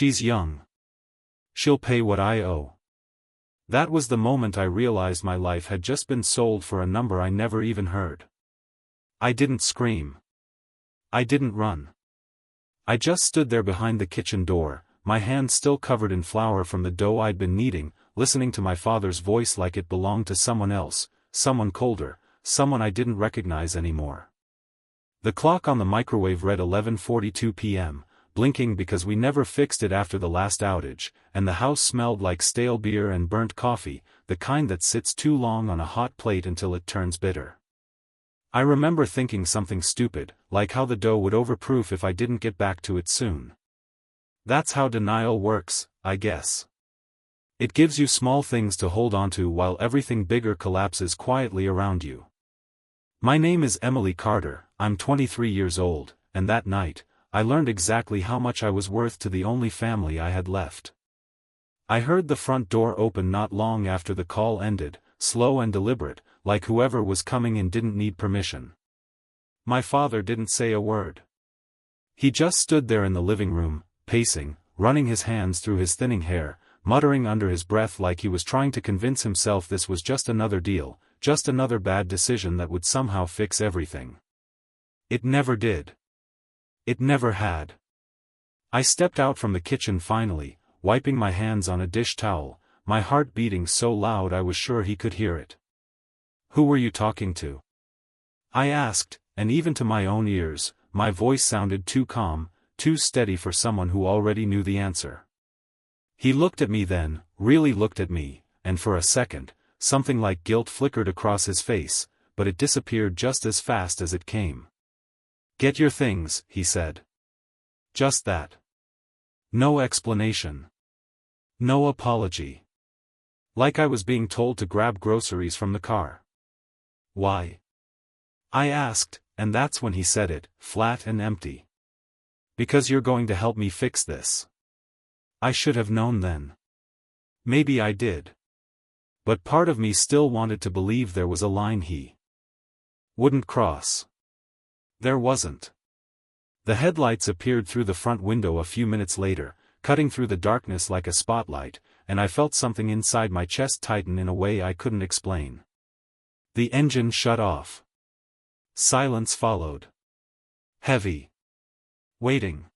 She's young. She'll pay what I owe. That was the moment I realized my life had just been sold for a number I never even heard. I didn't scream. I didn't run. I just stood there behind the kitchen door, my hands still covered in flour from the dough I'd been kneading, listening to my father's voice like it belonged to someone else, someone colder, someone I didn't recognize anymore. The clock on the microwave read 11:42 p.m., blinking because we never fixed it after the last outage, and the house smelled like stale beer and burnt coffee, the kind that sits too long on a hot plate until it turns bitter. I remember thinking something stupid, like how the dough would overproof if I didn't get back to it soon. That's how denial works, I guess. It gives you small things to hold onto while everything bigger collapses quietly around you. My name is Emily Carter, I'm 23 years old, and that night, I learned exactly how much I was worth to the only family I had left. I heard the front door open not long after the call ended, slow and deliberate, like whoever was coming in didn't need permission. My father didn't say a word. He just stood there in the living room, pacing, running his hands through his thinning hair, muttering under his breath like he was trying to convince himself this was just another deal, just another bad decision that would somehow fix everything. It never did. It never had. I stepped out from the kitchen finally, wiping my hands on a dish towel, my heart beating so loud I was sure he could hear it. "Who were you talking to?" I asked, and even to my own ears, my voice sounded too calm, too steady for someone who already knew the answer. He looked at me then, really looked at me, and for a second, something like guilt flickered across his face, but it disappeared just as fast as it came. "Get your things," he said. Just that. No explanation. No apology. Like I was being told to grab groceries from the car. "Why?" I asked, and that's when he said it, flat and empty. "Because you're going to help me fix this." I should have known then. Maybe I did. But part of me still wanted to believe there was a line he wouldn't cross. There wasn't. The headlights appeared through the front window a few minutes later, cutting through the darkness like a spotlight, and I felt something inside my chest tighten in a way I couldn't explain. The engine shut off. Silence followed. Heavy. Waiting.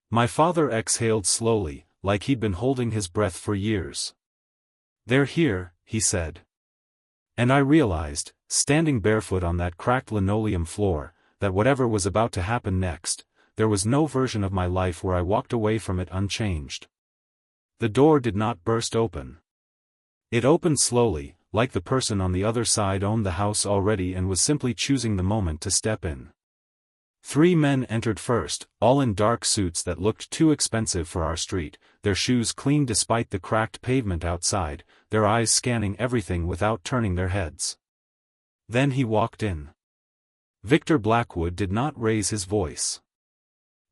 My father exhaled slowly, like he'd been holding his breath for years. "They're here," he said. And I realized, standing barefoot on that cracked linoleum floor, that whatever was about to happen next, there was no version of my life where I walked away from it unchanged. The door did not burst open. It opened slowly, like the person on the other side owned the house already and was simply choosing the moment to step in. 3 men entered first, all in dark suits that looked too expensive for our street, their shoes clean despite the cracked pavement outside, their eyes scanning everything without turning their heads. Then he walked in. Victor Blackwood did not raise his voice.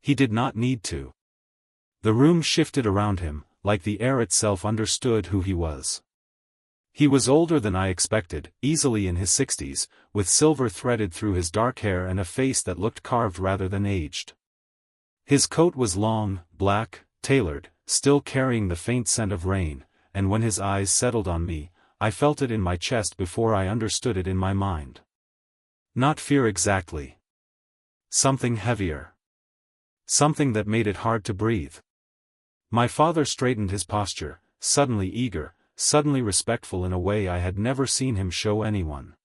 He did not need to. The room shifted around him, like the air itself understood who he was. He was older than I expected, easily in his 60s, with silver threaded through his dark hair and a face that looked carved rather than aged. His coat was long, black, tailored, still carrying the faint scent of rain, and when his eyes settled on me, I felt it in my chest before I understood it in my mind. Not fear exactly. Something heavier. Something that made it hard to breathe. My father straightened his posture, suddenly eager, suddenly respectful in a way I had never seen him show anyone.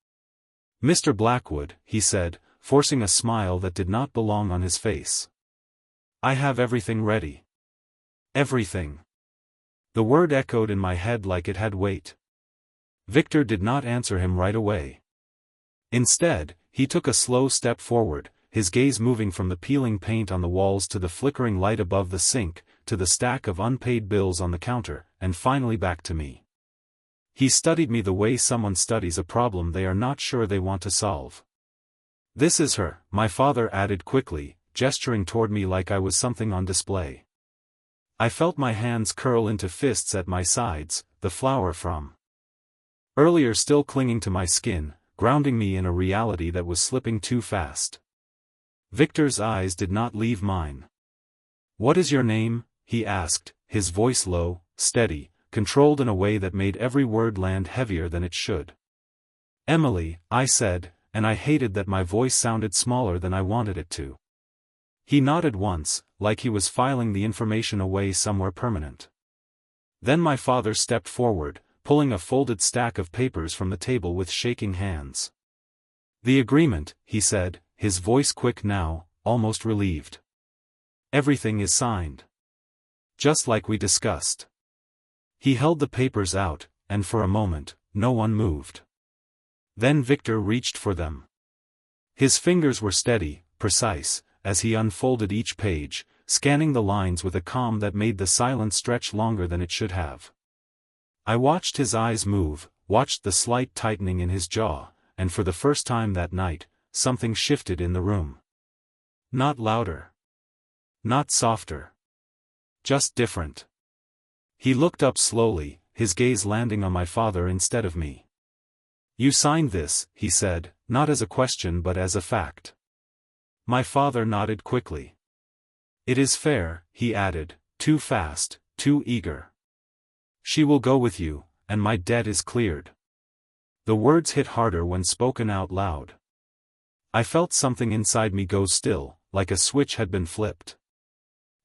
"Mr. Blackwood," he said, forcing a smile that did not belong on his face. "I have everything ready." Everything. The word echoed in my head like it had weight. Victor did not answer him right away. Instead, he took a slow step forward, his gaze moving from the peeling paint on the walls to the flickering light above the sink, to the stack of unpaid bills on the counter, and finally back to me. He studied me the way someone studies a problem they are not sure they want to solve. "This is her," my father added quickly, gesturing toward me like I was something on display. I felt my hands curl into fists at my sides, the flour from earlier still clinging to my skin, grounding me in a reality that was slipping too fast. Victor's eyes did not leave mine. "What is your name, he asked, his voice low, steady, controlled in a way that made every word land heavier than it should. "Emily," I said, and I hated that my voice sounded smaller than I wanted it to. He nodded once, like he was filing the information away somewhere permanent. Then my father stepped forward, pulling a folded stack of papers from the table with shaking hands. "The agreement," he said, his voice quick now, almost relieved. "Everything is signed. Just like we discussed." He held the papers out, and for a moment, no one moved. Then Victor reached for them. His fingers were steady, precise, as he unfolded each page, scanning the lines with a calm that made the silence stretch longer than it should have. I watched his eyes move, watched the slight tightening in his jaw, and for the first time that night, something shifted in the room. Not louder. Not softer. Just different. He looked up slowly, his gaze landing on my father instead of me. "You signed this," he said, not as a question but as a fact. My father nodded quickly. "It is fair," he added, too fast, too eager. "She will go with you, and my debt is cleared." The words hit harder when spoken out loud. I felt something inside me go still, like a switch had been flipped.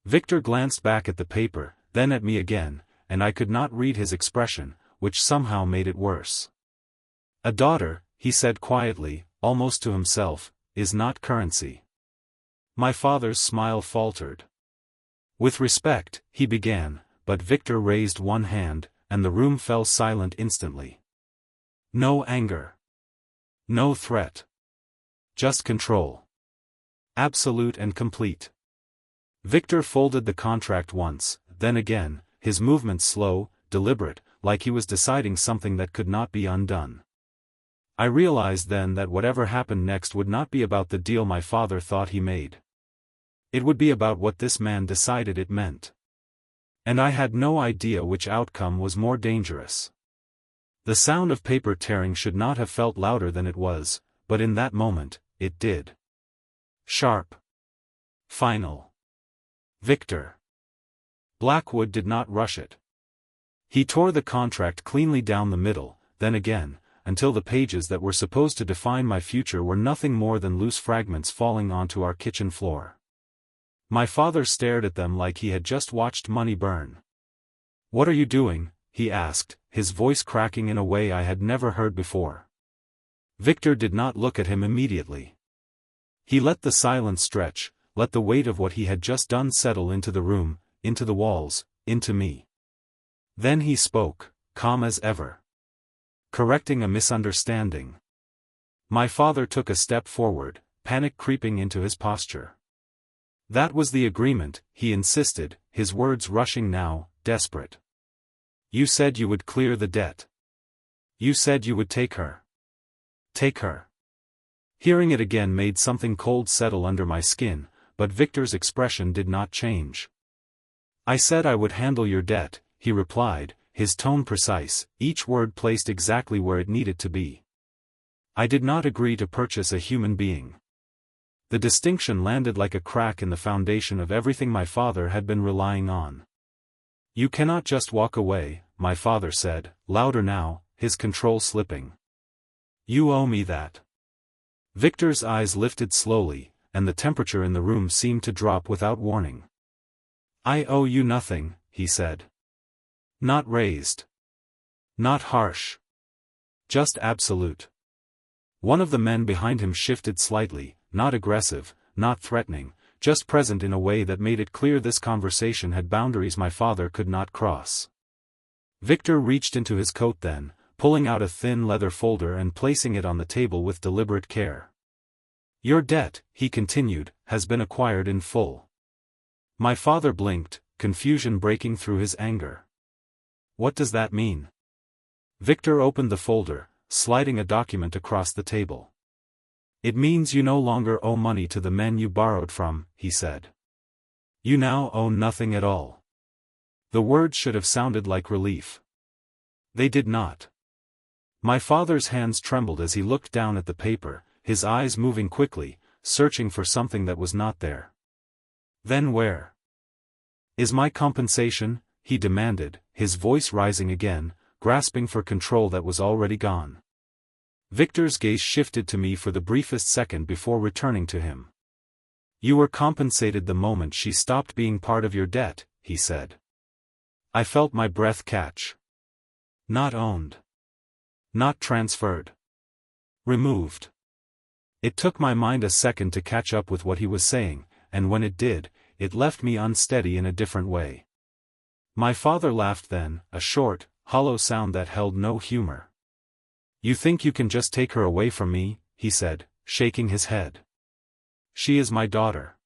Victor glanced back at the paper, then at me again, and I could not read his expression, which somehow made it worse. "A daughter," he said quietly, almost to himself, "is not currency." My father's smile faltered. "With respect," he began, but Victor raised one hand, and the room fell silent instantly. No anger. No threat. Just control. Absolute and complete. Victor folded the contract once, then again, his movements slow, deliberate, like he was deciding something that could not be undone. I realized then that whatever happened next would not be about the deal my father thought he made. It would be about what this man decided it meant. And I had no idea which outcome was more dangerous. The sound of paper tearing should not have felt louder than it was, but in that moment, it did. Sharp. Final. Victor. Blackwood did not rush it. He tore the contract cleanly down the middle, then again, until the pages that were supposed to define my future were nothing more than loose fragments falling onto our kitchen floor. My father stared at them like he had just watched money burn. "What are you doing?" he asked, his voice cracking in a way I had never heard before. Victor did not look at him immediately. He let the silence stretch, let the weight of what he had just done settle into the room, into the walls, into me. Then he spoke, calm as ever. Correcting a misunderstanding. My father took a step forward, panic creeping into his posture. "That was the agreement," he insisted, his words rushing now, desperate. "You said you would clear the debt. You said you would take her. Take her." Hearing it again made something cold settle under my skin, but Victor's expression did not change. "I said I would handle your debt," he replied, his tone precise, each word placed exactly where it needed to be. "I did not agree to purchase a human being." The distinction landed like a crack in the foundation of everything my father had been relying on. "You cannot just walk away," my father said, louder now, his control slipping. "You owe me that." Victor's eyes lifted slowly, and the temperature in the room seemed to drop without warning. "I owe you nothing," he said. Not raised. Not harsh. Just absolute. One of the men behind him shifted slightly, not aggressive, not threatening, just present in a way that made it clear this conversation had boundaries my father could not cross. Victor reached into his coat then, pulling out a thin leather folder and placing it on the table with deliberate care. "Your debt," he continued, "has been acquired in full." My father blinked, confusion breaking through his anger. "What does that mean?" Victor opened the folder, sliding a document across the table. "It means you no longer owe money to the men you borrowed from," he said. "You now owe nothing at all." The words should have sounded like relief. They did not. My father's hands trembled as he looked down at the paper, his eyes moving quickly, searching for something that was not there. "Then where?" Is my compensation? He demanded, his voice rising again, grasping for control that was already gone. Victor's gaze shifted to me for the briefest second before returning to him. You were compensated the moment she stopped being part of your debt, he said. I felt my breath catch. Not owned. Not transferred. Removed. It took my mind a second to catch up with what he was saying, and when it did, it left me unsteady in a different way. My father laughed then, a short, hollow sound that held no humor. You think you can just take her away from me, he said, shaking his head. She is my daughter.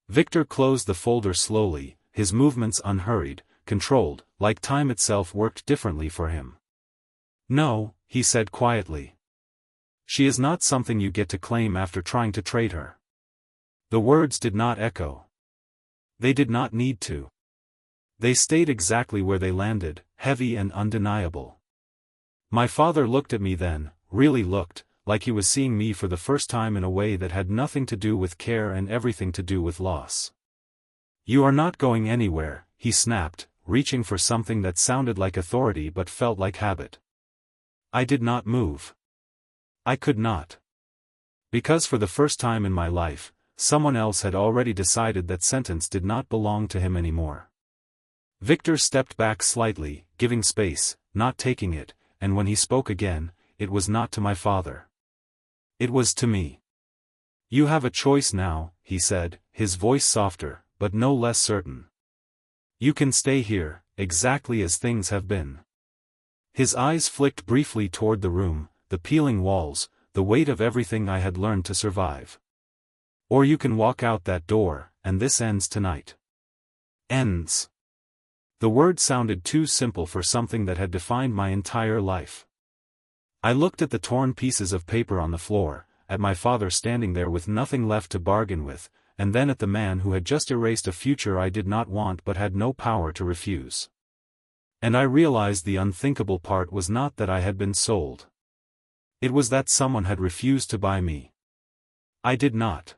Victor closed the folder slowly, his movements unhurried, controlled, like time itself worked differently for him. No, he said quietly. She is not something you get to claim after trying to trade her. The words did not echo. They did not need to. They stayed exactly where they landed, heavy and undeniable. My father looked at me then, really looked, like he was seeing me for the first time in a way that had nothing to do with care and everything to do with loss. You are not going anywhere, he snapped, reaching for something that sounded like authority but felt like habit. I did not move. I could not. Because for the first time in my life, someone else had already decided that sentence did not belong to him anymore. Victor stepped back slightly, giving space, not taking it, and when he spoke again, it was not to my father. It was to me. You have a choice now, he said, his voice softer, but no less certain. You can stay here, exactly as things have been. His eyes flicked briefly toward the room, the peeling walls, the weight of everything I had learned to survive. Or you can walk out that door, and this ends tonight. Ends. The word sounded too simple for something that had defined my entire life. I looked at the torn pieces of paper on the floor, at my father standing there with nothing left to bargain with, and then at the man who had just erased a future I did not want but had no power to refuse. And I realized the unthinkable part was not that I had been sold. It was that someone had refused to buy me. I did not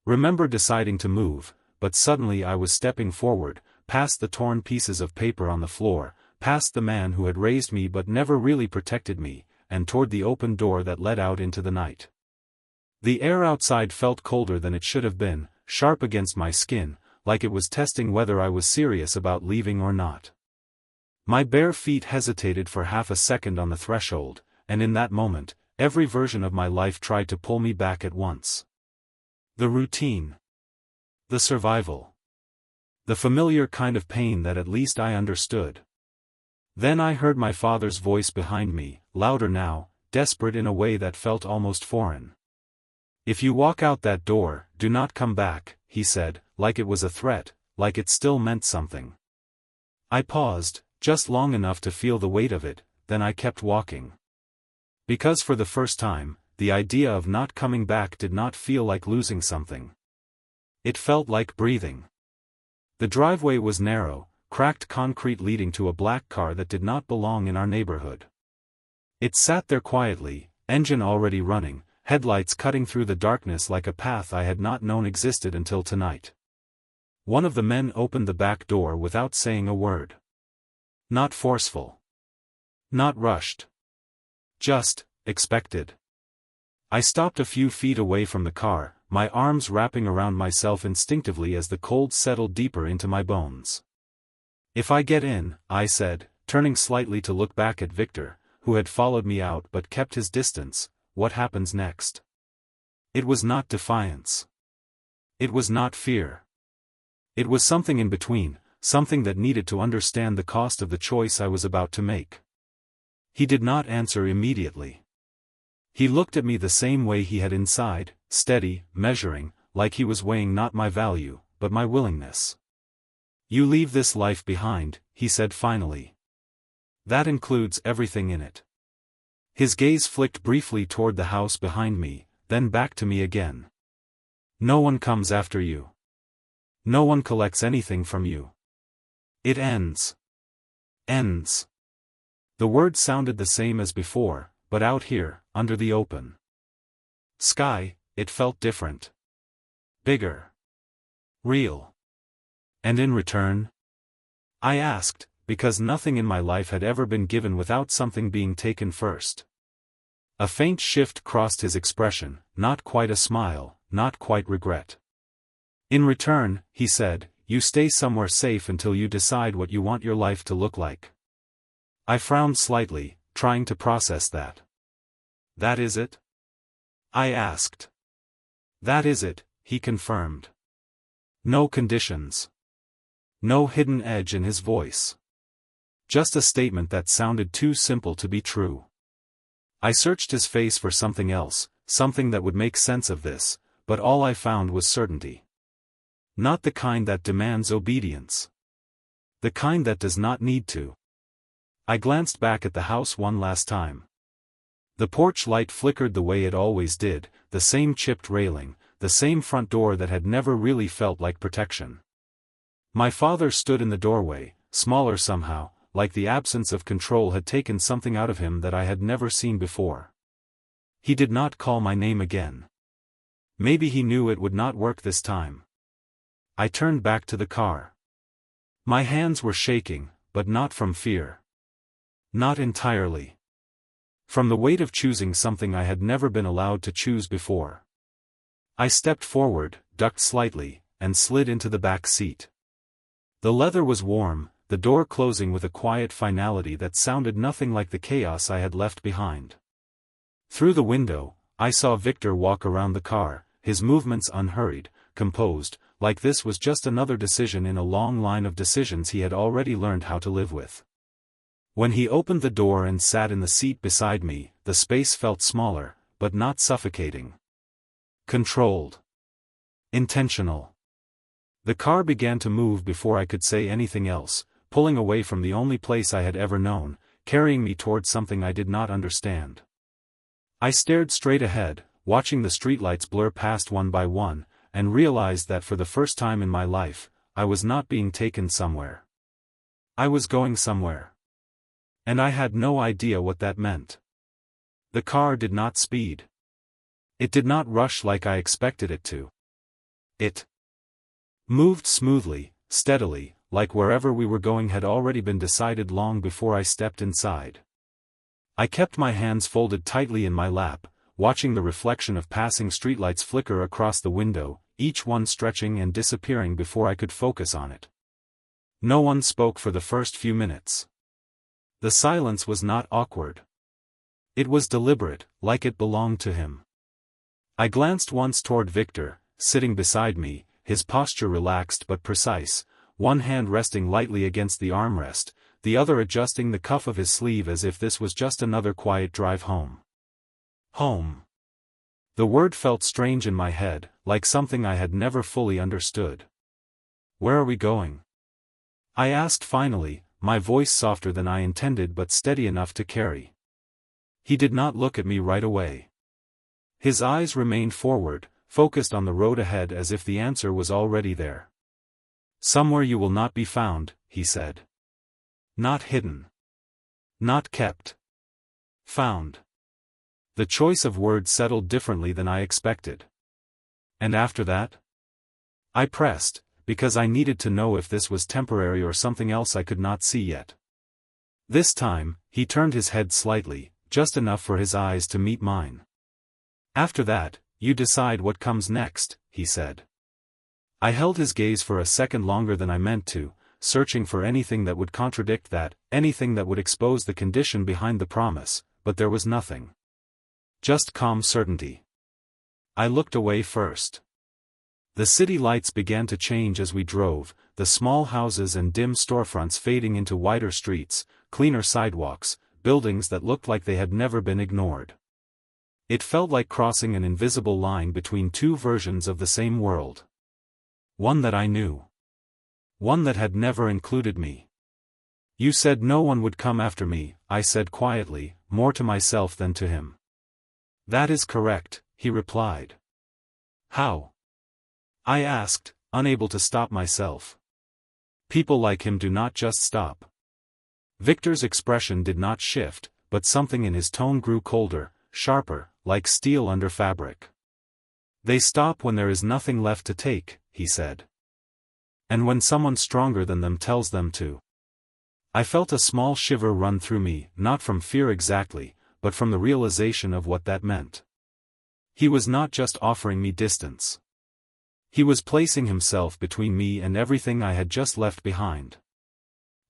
remember deciding to move, but suddenly I was stepping forward, past the torn pieces of paper on the floor, past the man who had raised me but never really protected me, and toward the open door that led out into the night. The air outside felt colder than it should have been, sharp against my skin, like it was testing whether I was serious about leaving or not. My bare feet hesitated for half a second on the threshold, and in that moment, every version of my life tried to pull me back at once. The routine. The survival. The familiar kind of pain that at least I understood. Then I heard my father's voice behind me, louder now, desperate in a way that felt almost foreign. If you walk out that door, do not come back, he said, like it was a threat, like it still meant something. I paused, just long enough to feel the weight of it, then I kept walking. Because for the first time, the idea of not coming back did not feel like losing something. It felt like breathing. The driveway was narrow, cracked concrete leading to a black car that did not belong in our neighborhood. It sat there quietly, engine already running, headlights cutting through the darkness like a path I had not known existed until tonight. One of the men opened the back door without saying a word. Not forceful. Not rushed. Just, expected. I stopped a few feet away from the car, my arms wrapping around myself instinctively as the cold settled deeper into my bones. If I get in, I said, turning slightly to look back at Victor, who had followed me out but kept his distance, what happens next? It was not defiance. It was not fear. It was something in between, something that needed to understand the cost of the choice I was about to make. He did not answer immediately. He looked at me the same way he had inside, steady, measuring, like he was weighing not my value, but my willingness. You leave this life behind, he said finally. That includes everything in it. His gaze flicked briefly toward the house behind me, then back to me again. No one comes after you. No one collects anything from you. It ends. Ends. The word sounded the same as before, but out here, under the open sky, it felt different. Bigger. Real. And in return? I asked, because nothing in my life had ever been given without something being taken first. A faint shift crossed his expression, not quite a smile, not quite regret. In return, he said, you stay somewhere safe until you decide what you want your life to look like. I frowned slightly, trying to process that. That is it? I asked. That is it, he confirmed. No conditions. No hidden edge in his voice. Just a statement that sounded too simple to be true. I searched his face for something else, something that would make sense of this, but all I found was certainty. Not the kind that demands obedience. The kind that does not need to. I glanced back at the house one last time. The porch light flickered the way it always did, the same chipped railing, the same front door that had never really felt like protection. My father stood in the doorway, smaller somehow, like the absence of control had taken something out of him that I had never seen before. He did not call my name again. Maybe he knew it would not work this time. I turned back to the car. My hands were shaking, but not from fear. Not entirely. From the weight of choosing something I had never been allowed to choose before. I stepped forward, ducked slightly, and slid into the back seat. The leather was warm, the door closing with a quiet finality that sounded nothing like the chaos I had left behind. Through the window, I saw Victor walk around the car, his movements unhurried, composed, like this was just another decision in a long line of decisions he had already learned how to live with. When he opened the door and sat in the seat beside me, the space felt smaller, but not suffocating. Controlled. Intentional. The car began to move before I could say anything else, pulling away from the only place I had ever known, carrying me toward something I did not understand. I stared straight ahead, watching the streetlights blur past one by one, and realized that for the first time in my life, I was not being taken somewhere. I was going somewhere. And I had no idea what that meant. The car did not speed. It did not rush like I expected it to. It moved smoothly, steadily, like wherever we were going had already been decided long before I stepped inside. I kept my hands folded tightly in my lap, watching the reflection of passing streetlights flicker across the window, each one stretching and disappearing before I could focus on it. No one spoke for the first few minutes. The silence was not awkward. It was deliberate, like it belonged to him. I glanced once toward Victor, sitting beside me, his posture relaxed but precise, one hand resting lightly against the armrest, the other adjusting the cuff of his sleeve as if this was just another quiet drive home. Home. The word felt strange in my head, like something I had never fully understood. Where are we going? I asked finally, my voice softer than I intended but steady enough to carry. He did not look at me right away. His eyes remained forward, focused on the road ahead as if the answer was already there. Somewhere you will not be found, he said. Not hidden. Not kept. Found. The choice of words settled differently than I expected. And after that? I pressed, because I needed to know if this was temporary or something else I could not see yet. This time, he turned his head slightly, just enough for his eyes to meet mine. After that, you decide what comes next, he said. I held his gaze for a second longer than I meant to, searching for anything that would contradict that, anything that would expose the condition behind the promise, but there was nothing. Just calm certainty. I looked away first. The city lights began to change as we drove, the small houses and dim storefronts fading into wider streets, cleaner sidewalks, buildings that looked like they had never been ignored. It felt like crossing an invisible line between two versions of the same world. One that I knew. One that had never included me. You said no one would come after me, I said quietly, more to myself than to him. That is correct, he replied. How? I asked, unable to stop myself. People like him do not just stop. Victor's expression did not shift, but something in his tone grew colder, sharper, like steel under fabric. They stop when there is nothing left to take, he said. And when someone stronger than them tells them to. I felt a small shiver run through me, not from fear exactly, but from the realization of what that meant. He was not just offering me distance. He was placing himself between me and everything I had just left behind.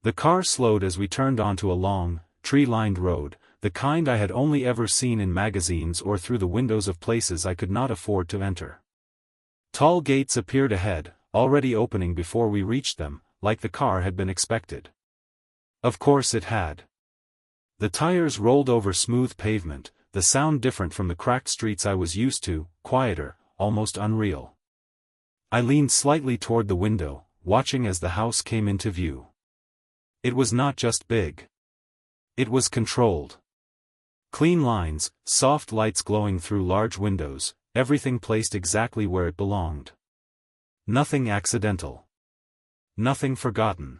The car slowed as we turned onto a long, tree-lined road, the kind I had only ever seen in magazines or through the windows of places I could not afford to enter. Tall gates appeared ahead, already opening before we reached them, like the car had been expected. Of course it had. The tires rolled over smooth pavement, the sound different from the cracked streets I was used to, quieter, almost unreal. I leaned slightly toward the window, watching as the house came into view. It was not just big. It was controlled. Clean lines, soft lights glowing through large windows, everything placed exactly where it belonged. Nothing accidental. Nothing forgotten.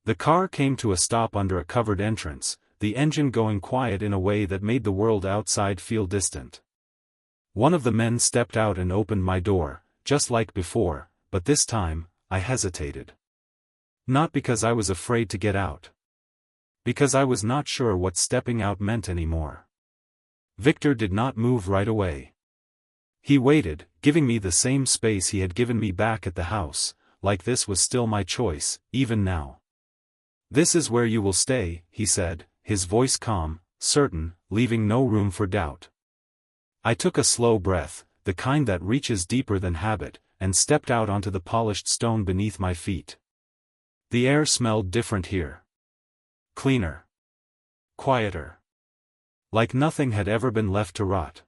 The car came to a stop under a covered entrance, the engine going quiet in a way that made the world outside feel distant. One of the men stepped out and opened my door, just like before, but this time, I hesitated. Not because I was afraid to get out. Because I was not sure what stepping out meant anymore. Victor did not move right away. He waited, giving me the same space he had given me back at the house, like this was still my choice, even now. "This is where you will stay," he said, his voice calm, certain, leaving no room for doubt. I took a slow breath, the kind that reaches deeper than habit, and stepped out onto the polished stone beneath my feet. The air smelled different here. Cleaner. Quieter. Like nothing had ever been left to rot.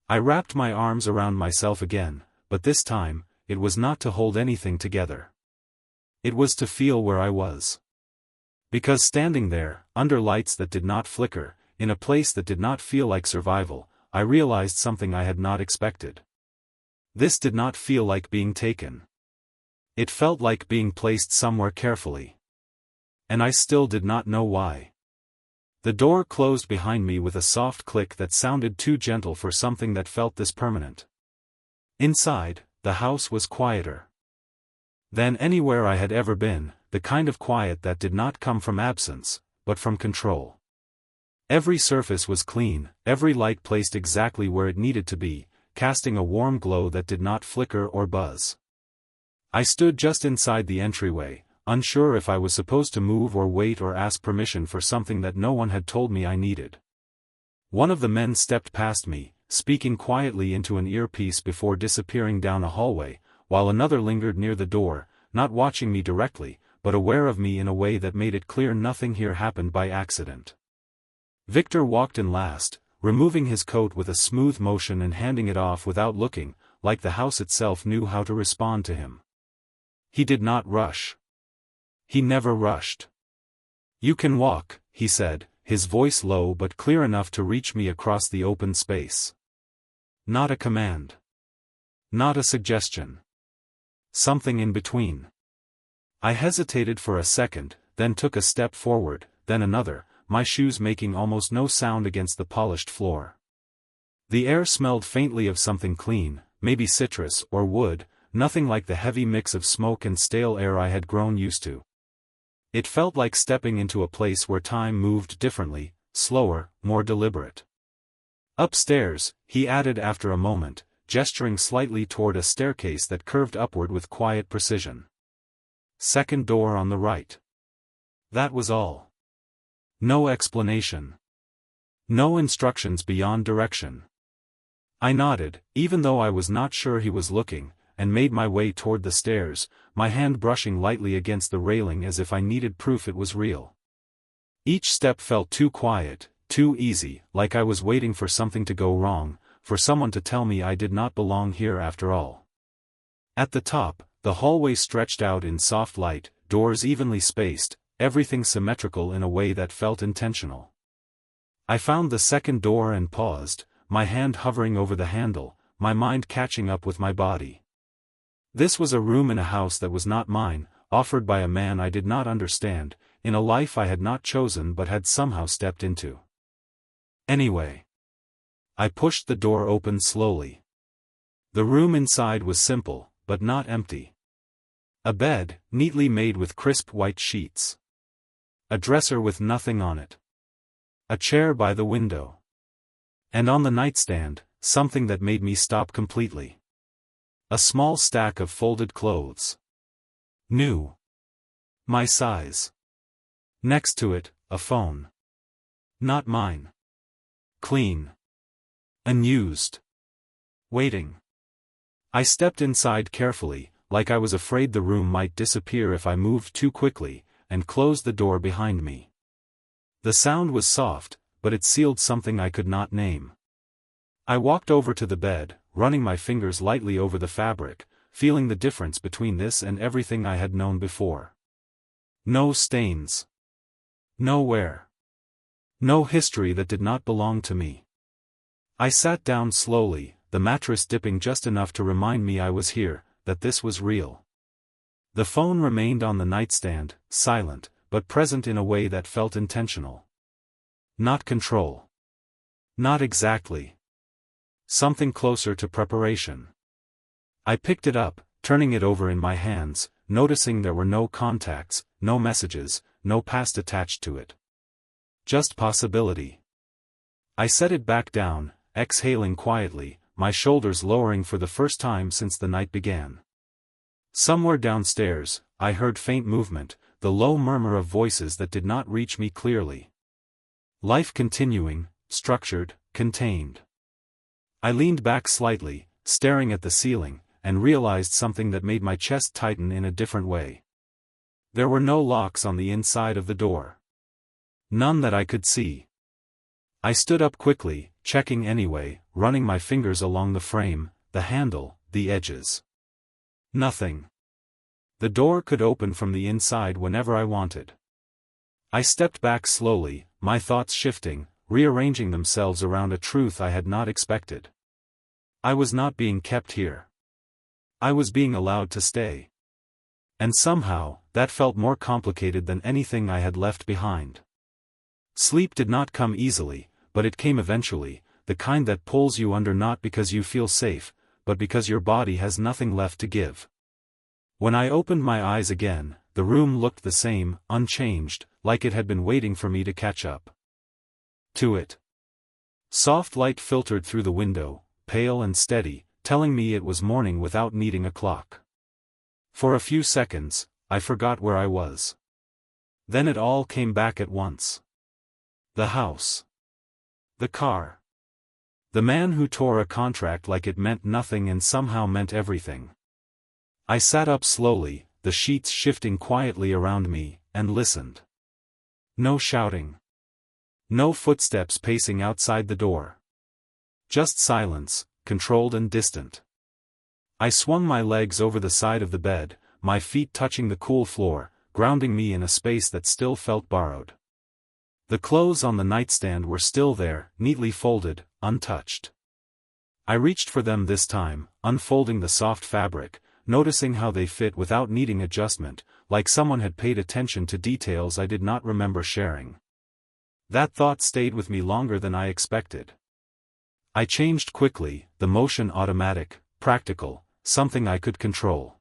I wrapped my arms around myself again, but this time, it was not to hold anything together. It was to feel where I was. Because standing there, under lights that did not flicker, in a place that did not feel like survival, I realized something I had not expected. This did not feel like being taken. It felt like being placed somewhere carefully. And I still did not know why. The door closed behind me with a soft click that sounded too gentle for something that felt this permanent. Inside, the house was quieter than anywhere I had ever been, the kind of quiet that did not come from absence, but from control. Every surface was clean, every light placed exactly where it needed to be, casting a warm glow that did not flicker or buzz. I stood just inside the entryway, unsure if I was supposed to move or wait or ask permission for something that no one had told me I needed. One of the men stepped past me, speaking quietly into an earpiece before disappearing down a hallway, while another lingered near the door, not watching me directly, but aware of me in a way that made it clear nothing here happened by accident. Victor walked in last, removing his coat with a smooth motion and handing it off without looking, like the house itself knew how to respond to him. He did not rush. He never rushed. "You can walk," he said, his voice low but clear enough to reach me across the open space. Not a command. Not a suggestion. Something in between. I hesitated for a second, then took a step forward, then another, my shoes making almost no sound against the polished floor. The air smelled faintly of something clean, maybe citrus or wood, nothing like the heavy mix of smoke and stale air I had grown used to. It felt like stepping into a place where time moved differently, slower, more deliberate. "Upstairs," he added after a moment, gesturing slightly toward a staircase that curved upward with quiet precision. "Second door on the right." That was all. No explanation. No instructions beyond direction. I nodded, even though I was not sure he was looking, and made my way toward the stairs, my hand brushing lightly against the railing as if I needed proof it was real. Each step felt too quiet, too easy, like I was waiting for something to go wrong, for someone to tell me I did not belong here after all. At the top, the hallway stretched out in soft light, doors evenly spaced, everything symmetrical in a way that felt intentional. I found the second door and paused, my hand hovering over the handle, my mind catching up with my body. This was a room in a house that was not mine, offered by a man I did not understand, in a life I had not chosen but had somehow stepped into. Anyway. I pushed the door open slowly. The room inside was simple, but not empty. A bed, neatly made with crisp white sheets. A dresser with nothing on it. A chair by the window. And on the nightstand, something that made me stop completely. A small stack of folded clothes. New. My size. Next to it, a phone. Not mine. Clean. Unused. Waiting. I stepped inside carefully, like I was afraid the room might disappear if I moved too quickly, and closed the door behind me. The sound was soft, but it sealed something I could not name. I walked over to the bed, running my fingers lightly over the fabric, feeling the difference between this and everything I had known before. No stains. No wear. No history that did not belong to me. I sat down slowly, the mattress dipping just enough to remind me I was here, that this was real. The phone remained on the nightstand, silent, but present in a way that felt intentional. Not control. Not exactly. Something closer to preparation. I picked it up, turning it over in my hands, noticing there were no contacts, no messages, no past attached to it. Just possibility. I set it back down, exhaling quietly, my shoulders lowering for the first time since the night began. Somewhere downstairs, I heard faint movement, the low murmur of voices that did not reach me clearly. Life continuing, structured, contained. I leaned back slightly, staring at the ceiling, and realized something that made my chest tighten in a different way. There were no locks on the inside of the door. None that I could see. I stood up quickly, checking anyway, running my fingers along the frame, the handle, the edges. Nothing. The door could open from the inside whenever I wanted. I stepped back slowly, my thoughts shifting, rearranging themselves around a truth I had not expected. I was not being kept here. I was being allowed to stay. And somehow, that felt more complicated than anything I had left behind. Sleep did not come easily, but it came eventually, the kind that pulls you under not because you feel safe, but because your body has nothing left to give. When I opened my eyes again, the room looked the same, unchanged, like it had been waiting for me to catch up to it. Soft light filtered through the window, pale and steady, telling me it was morning without needing a clock. For a few seconds, I forgot where I was. Then it all came back at once. The house. The car. The man who tore a contract like it meant nothing and somehow meant everything. I sat up slowly, the sheets shifting quietly around me, and listened. No shouting. No footsteps pacing outside the door. Just silence, controlled and distant. I swung my legs over the side of the bed, my feet touching the cool floor, grounding me in a space that still felt borrowed. The clothes on the nightstand were still there, neatly folded, untouched. I reached for them this time, unfolding the soft fabric, noticing how they fit without needing adjustment, like someone had paid attention to details I did not remember sharing. That thought stayed with me longer than I expected. I changed quickly, the motion automatic, practical, something I could control.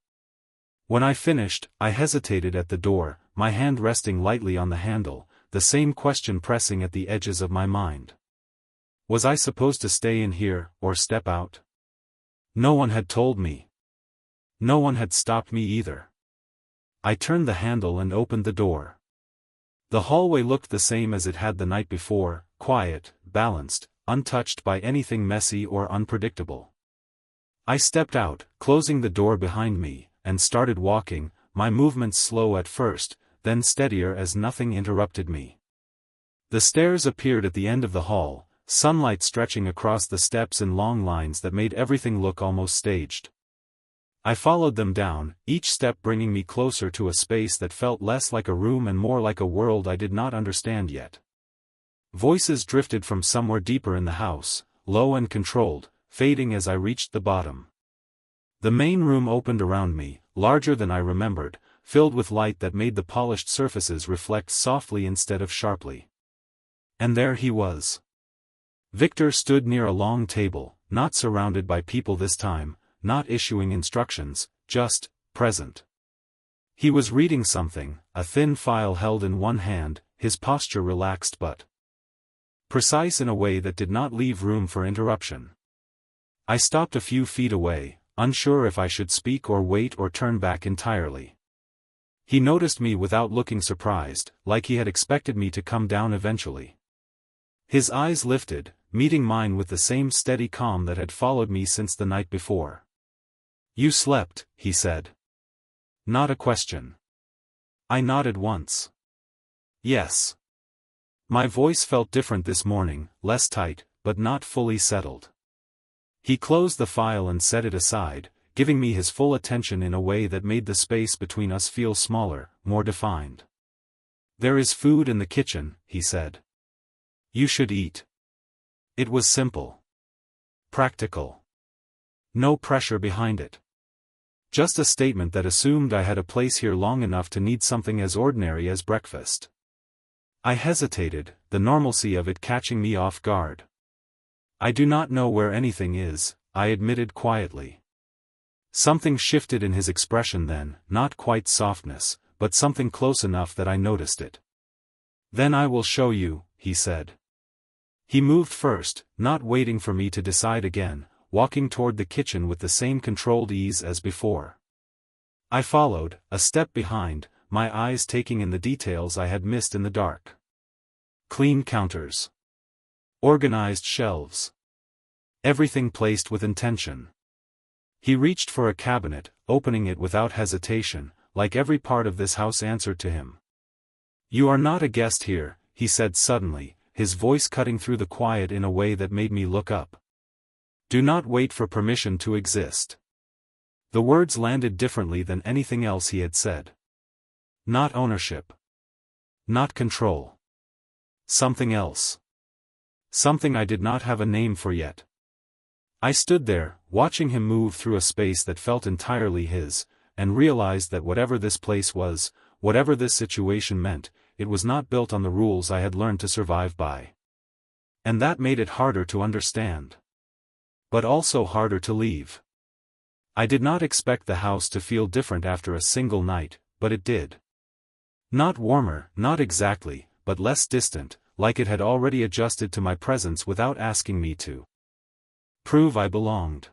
When I finished, I hesitated at the door, my hand resting lightly on the handle, the same question pressing at the edges of my mind. Was I supposed to stay in here, or step out? No one had told me. No one had stopped me either. I turned the handle and opened the door. The hallway looked the same as it had the night before, quiet, balanced, untouched by anything messy or unpredictable. I stepped out, closing the door behind me, and started walking, my movements slow at first, then steadier as nothing interrupted me. The stairs appeared at the end of the hall, sunlight stretching across the steps in long lines that made everything look almost staged. I followed them down, each step bringing me closer to a space that felt less like a room and more like a world I did not understand yet. Voices drifted from somewhere deeper in the house, low and controlled, fading as I reached the bottom. The main room opened around me, larger than I remembered, filled with light that made the polished surfaces reflect softly instead of sharply. And there he was. Victor stood near a long table, not surrounded by people this time, not issuing instructions, just present. He was reading something, a thin file held in one hand, his posture relaxed but precise in a way that did not leave room for interruption. I stopped a few feet away, unsure if I should speak or wait or turn back entirely. He noticed me without looking surprised, like he had expected me to come down eventually. His eyes lifted, meeting mine with the same steady calm that had followed me since the night before. "You slept," he said. Not a question. I nodded once. "Yes." My voice felt different this morning, less tight, but not fully settled. He closed the file and set it aside, giving me his full attention in a way that made the space between us feel smaller, more defined. "There is food in the kitchen," he said. "You should eat." It was simple. Practical. No pressure behind it. Just a statement that assumed I had a place here long enough to need something as ordinary as breakfast. I hesitated, the normalcy of it catching me off guard. "I do not know where anything is," I admitted quietly. Something shifted in his expression then, not quite softness, but something close enough that I noticed it. "Then I will show you," he said. He moved first, not waiting for me to decide again, walking toward the kitchen with the same controlled ease as before. I followed, a step behind, my eyes taking in the details I had missed in the dark. Clean counters. Organized shelves. Everything placed with intention. He reached for a cabinet, opening it without hesitation, like every part of this house answered to him. "You are not a guest here," he said suddenly, his voice cutting through the quiet in a way that made me look up. "Do not wait for permission to exist." The words landed differently than anything else he had said. Not ownership. Not control. Something else. Something I did not have a name for yet. I stood there, watching him move through a space that felt entirely his, and realized that whatever this place was, whatever this situation meant, it was not built on the rules I had learned to survive by. And that made it harder to understand. But also harder to leave. I did not expect the house to feel different after a single night, but it did. Not warmer, not exactly, but less distant, like it had already adjusted to my presence without asking me to prove I belonged.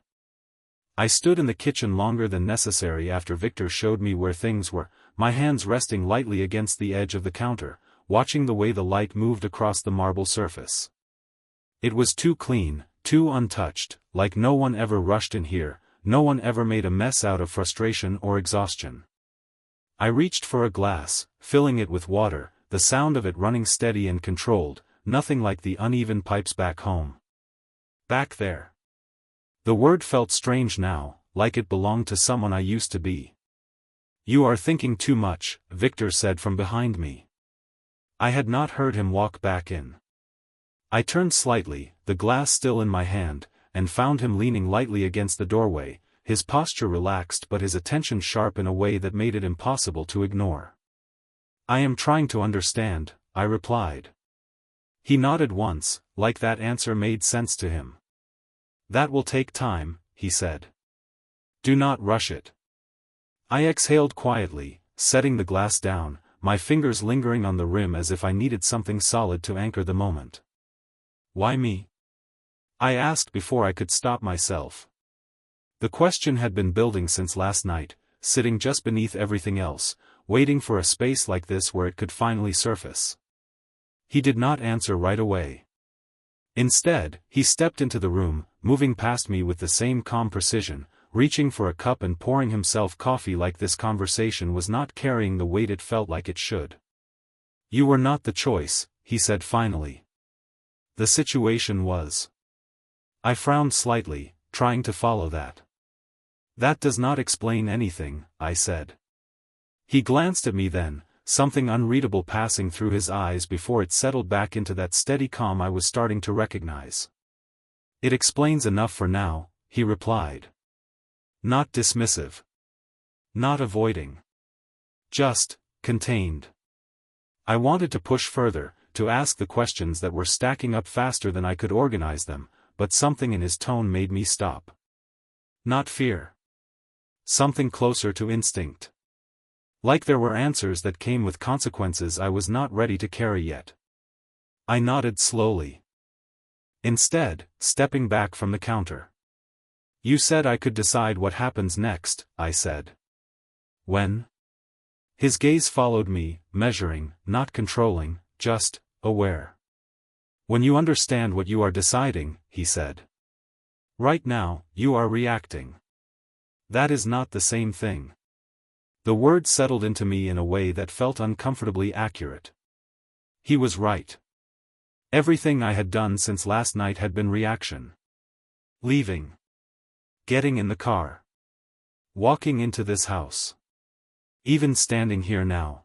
I stood in the kitchen longer than necessary after Victor showed me where things were, my hands resting lightly against the edge of the counter, watching the way the light moved across the marble surface. It was too clean, too untouched, like no one ever rushed in here, no one ever made a mess out of frustration or exhaustion. I reached for a glass, filling it with water, the sound of it running steady and controlled, nothing like the uneven pipes back home. Back there. The word felt strange now, like it belonged to someone I used to be. "You are thinking too much," Victor said from behind me. I had not heard him walk back in. I turned slightly, the glass still in my hand, and found him leaning lightly against the doorway, his posture relaxed but his attention sharp in a way that made it impossible to ignore. "I am trying to understand," I replied. He nodded once, like that answer made sense to him. "That will take time," he said. "Do not rush it." I exhaled quietly, setting the glass down, my fingers lingering on the rim as if I needed something solid to anchor the moment. "Why me?" I asked before I could stop myself. The question had been building since last night, sitting just beneath everything else, waiting for a space like this where it could finally surface. He did not answer right away. Instead, he stepped into the room, moving past me with the same calm precision, reaching for a cup and pouring himself coffee like this conversation was not carrying the weight it felt like it should. "You were not the choice," he said finally. "The situation was." I frowned slightly, trying to follow that. "That does not explain anything," I said. He glanced at me then, something unreadable passing through his eyes before it settled back into that steady calm I was starting to recognize. "It explains enough for now," he replied. Not dismissive. Not avoiding. Just contained. I wanted to push further, to ask the questions that were stacking up faster than I could organize them, but something in his tone made me stop. Not fear. Something closer to instinct. Like there were answers that came with consequences I was not ready to carry yet. I nodded slowly. Instead, stepping back from the counter. You said I could decide what happens next, I said. When? His gaze followed me, measuring, not controlling, just aware. When you understand what you are deciding, he said. Right now, you are reacting. That is not the same thing. The words settled into me in a way that felt uncomfortably accurate. He was right. Everything I had done since last night had been reaction. Leaving. Getting in the car. Walking into this house. Even standing here now.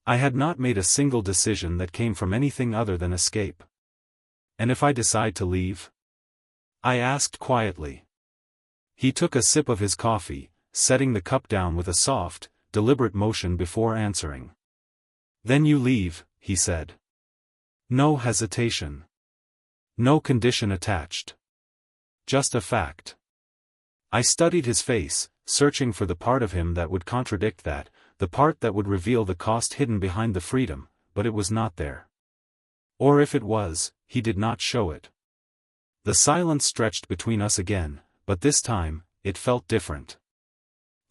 I had not made a single decision that came from anything other than escape. And if I decide to leave? I asked quietly. He took a sip of his coffee, setting the cup down with a soft, deliberate motion before answering. Then you leave, he said. No hesitation. No condition attached. Just a fact. I studied his face, searching for the part of him that would contradict that, the part that would reveal the cost hidden behind the freedom, but it was not there. Or if it was, he did not show it. The silence stretched between us again, but this time, it felt different.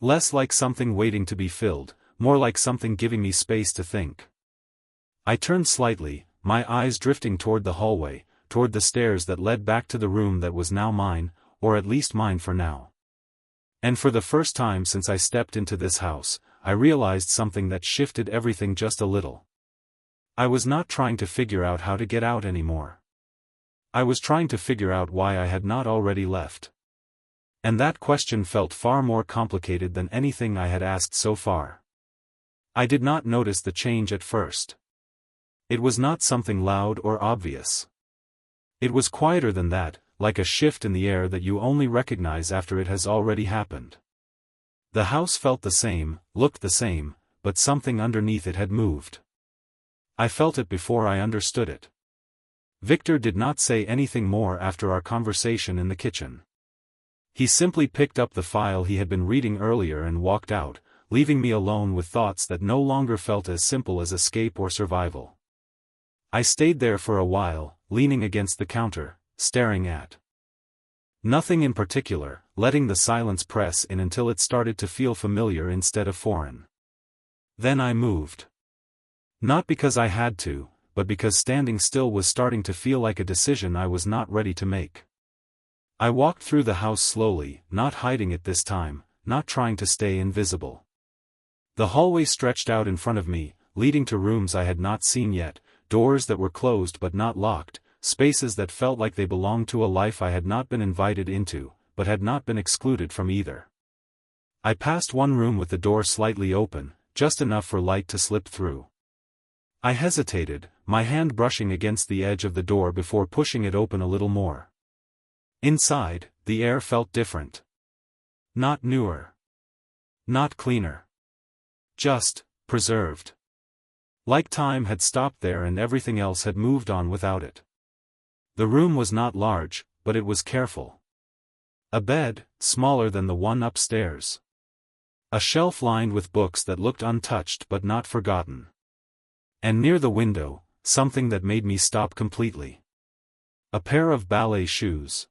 Less like something waiting to be filled, more like something giving me space to think. I turned slightly, my eyes drifting toward the hallway, toward the stairs that led back to the room that was now mine, or at least mine for now. And for the first time since I stepped into this house, I realized something that shifted everything just a little. I was not trying to figure out how to get out anymore. I was trying to figure out why I had not already left. And that question felt far more complicated than anything I had asked so far. I did not notice the change at first. It was not something loud or obvious. It was quieter than that, like a shift in the air that you only recognize after it has already happened. The house felt the same, looked the same, but something underneath it had moved. I felt it before I understood it. Victor did not say anything more after our conversation in the kitchen. He simply picked up the file he had been reading earlier and walked out, leaving me alone with thoughts that no longer felt as simple as escape or survival. I stayed there for a while, leaning against the counter, staring at nothing in particular, letting the silence press in until it started to feel familiar instead of foreign. Then I moved. Not because I had to, but because standing still was starting to feel like a decision I was not ready to make. I walked through the house slowly, not hiding it this time, not trying to stay invisible. The hallway stretched out in front of me, leading to rooms I had not seen yet, doors that were closed but not locked, spaces that felt like they belonged to a life I had not been invited into, but had not been excluded from either. I passed one room with the door slightly open, just enough for light to slip through. I hesitated, my hand brushing against the edge of the door before pushing it open a little more. Inside, the air felt different. Not newer. Not cleaner. Just preserved. Like time had stopped there and everything else had moved on without it. The room was not large, but it was careful. A bed, smaller than the one upstairs. A shelf lined with books that looked untouched but not forgotten. And near the window, something that made me stop completely. A pair of ballet shoes.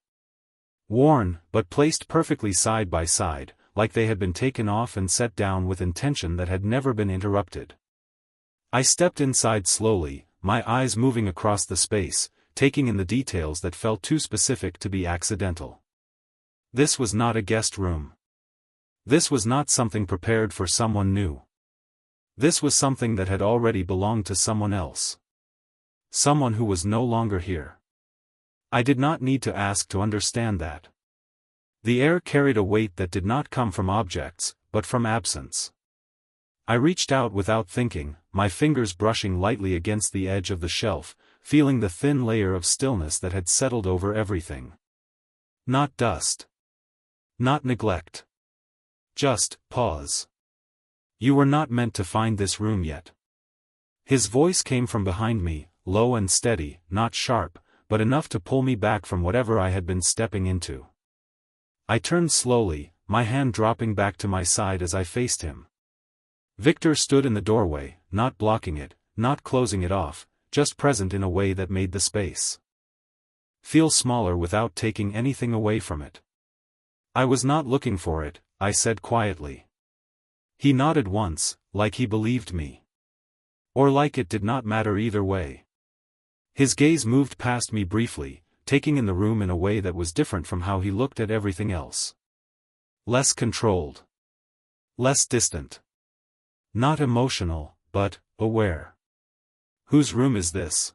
Worn, but placed perfectly side by side, like they had been taken off and set down with intention that had never been interrupted. I stepped inside slowly, my eyes moving across the space, taking in the details that felt too specific to be accidental. This was not a guest room. This was not something prepared for someone new. This was something that had already belonged to someone else. Someone who was no longer here. I did not need to ask to understand that. The air carried a weight that did not come from objects, but from absence. I reached out without thinking, my fingers brushing lightly against the edge of the shelf, feeling the thin layer of stillness that had settled over everything. Not dust. Not neglect. Just pause. You were not meant to find this room yet. His voice came from behind me, low and steady, not sharp, but enough to pull me back from whatever I had been stepping into. I turned slowly, my hand dropping back to my side as I faced him. Victor stood in the doorway, not blocking it, not closing it off, just present in a way that made the space feel smaller without taking anything away from it. I was not looking for it, I said quietly. He nodded once, like he believed me. Or like it did not matter either way. His gaze moved past me briefly, taking in the room in a way that was different from how he looked at everything else. Less controlled. Less distant. Not emotional, but aware. Whose room is this?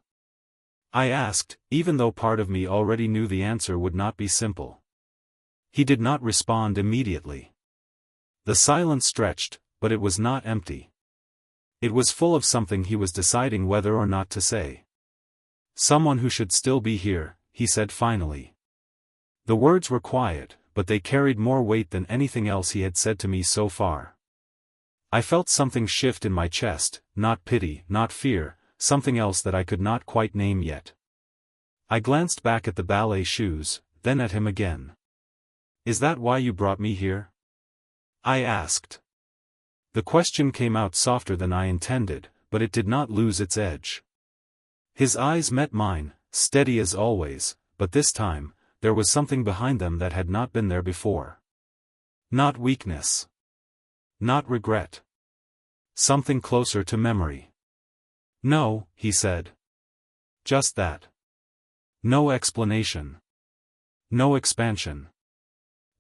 I asked, even though part of me already knew the answer would not be simple. He did not respond immediately. The silence stretched, but it was not empty. It was full of something he was deciding whether or not to say. Someone who should still be here, he said finally. The words were quiet, but they carried more weight than anything else he had said to me so far. I felt something shift in my chest, not pity, not fear, something else that I could not quite name yet. I glanced back at the ballet shoes, then at him again. Is that why you brought me here? I asked. The question came out softer than I intended, but it did not lose its edge. His eyes met mine, steady as always, but this time, there was something behind them that had not been there before. Not weakness. Not regret. Something closer to memory. No, he said. Just that. No explanation. No expansion.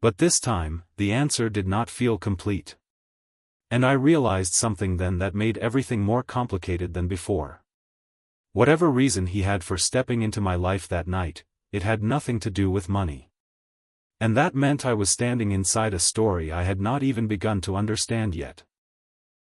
But this time, the answer did not feel complete. And I realized something then that made everything more complicated than before. Whatever reason he had for stepping into my life that night, it had nothing to do with money. And that meant I was standing inside a story I had not even begun to understand yet.